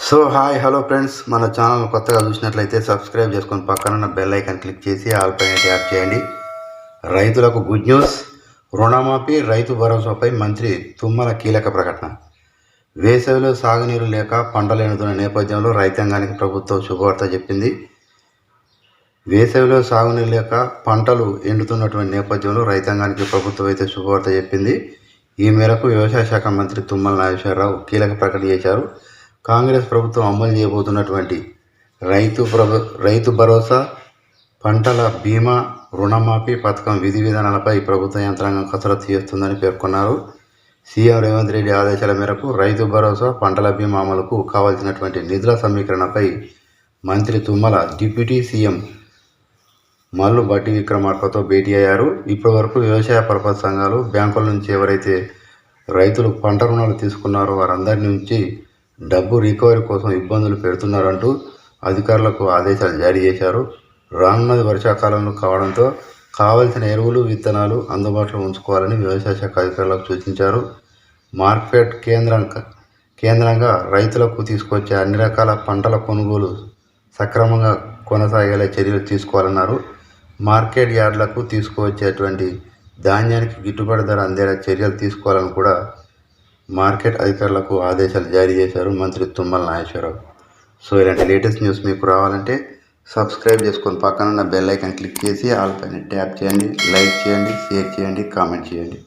So hi hello friends, మన channel కొత్తగా చూసినట్లయితే సబ్స్క్రైబ్ చేసుకొని పక్కన బెల్ ఐకాన్ క్లిక్ చేసి ఆల్ పైన ట్యాప్ చేయండి. రైతులకు గుడ్ న్యూస్. రుణమాఫీ, రైతు భరోసాపై మంత్రి తుమ్మల కీలక ప్రకటన. వేసవిలో సాగునీరు లేక పంటలు ఎండుతున్న నేపథ్యంలో రైతాంగానికి ప్రభుత్వం శుభవార్త చెప్పింది. వేసవిలో సాగునీరు లేక పంటలు ఎండుతున్నటువంటి నేపథ్యంలో రైతాంగానికి ప్రభుత్వం అయితే శుభవార్త చెప్పింది. ఈ మేరకు వ్యవసాయ శాఖ మంత్రి తుమ్మల నాగేశ్వరరావు కీలక ప్రకటన చేశారు. కాంగ్రెస్ ప్రభుత్వం అమలు చేయబోతున్నటువంటి రైతు భరోసా, పంటల బీమా, రుణమాఫీ పథకం విధి విధానాలపై ప్రభుత్వ యంత్రాంగం కసరత్తు చేస్తుందని పేర్కొన్నారు. సీఎం రేవంత్ రెడ్డి ఆదేశాల మేరకు రైతు భరోసా, పంటల బీమా అమలుకు కావాల్సినటువంటి నిధుల సమీకరణపై మంత్రి తుమ్మల డిప్యూటీ సీఎం మల్లు బట్టి విక్రమార్కతో భేటీ అయ్యారు. ఇప్పటి వరకు వ్యవసాయ పరపతి సంఘాలు, బ్యాంకుల నుంచి ఎవరైతే రైతులు పంట రుణాలు తీసుకున్నారో వారందరి నుంచి డబ్బు రికవరీ కోసం ఇబ్బందులు పెడుతున్నారంటూ అధికారులకు ఆదేశాలు జారీ చేశారు. రానున్నది వర్షాకాలంలో కావడంతో కావలసిన ఎరువులు, విత్తనాలు అందుబాటులో ఉంచుకోవాలని వ్యవసాయ శాఖ అధికారులకు సూచించారు. మార్కెట్ కేంద్రంగా రైతులకు తీసుకొచ్చే అన్ని రకాల పంటల కొనుగోలు సక్రమంగా కొనసాగేలా చర్యలు తీసుకోవాలన్నారు. మార్కెట్ యార్డులకు తీసుకువచ్చేటువంటి ధాన్యానికి గిట్టుబాటు ధర అందేలా చర్యలు తీసుకోవాలని కూడా మార్కెట్ అధికారులకు ఆదేశాలు జారీ చేశారు మంత్రి తుమ్మల నాగేశ్వరరావు. సో ఇలాంటి లేటెస్ట్ న్యూస్ మీకు రావాలంటే సబ్స్క్రైబ్ చేసుకొని పక్కన బెల్ ఐకాన్ క్లిక్ చేసి ఆల్ పైన ట్యాప్ చేయండి. లైక్ చేయండి, షేర్ చేయండి, కామెంట్ చేయండి.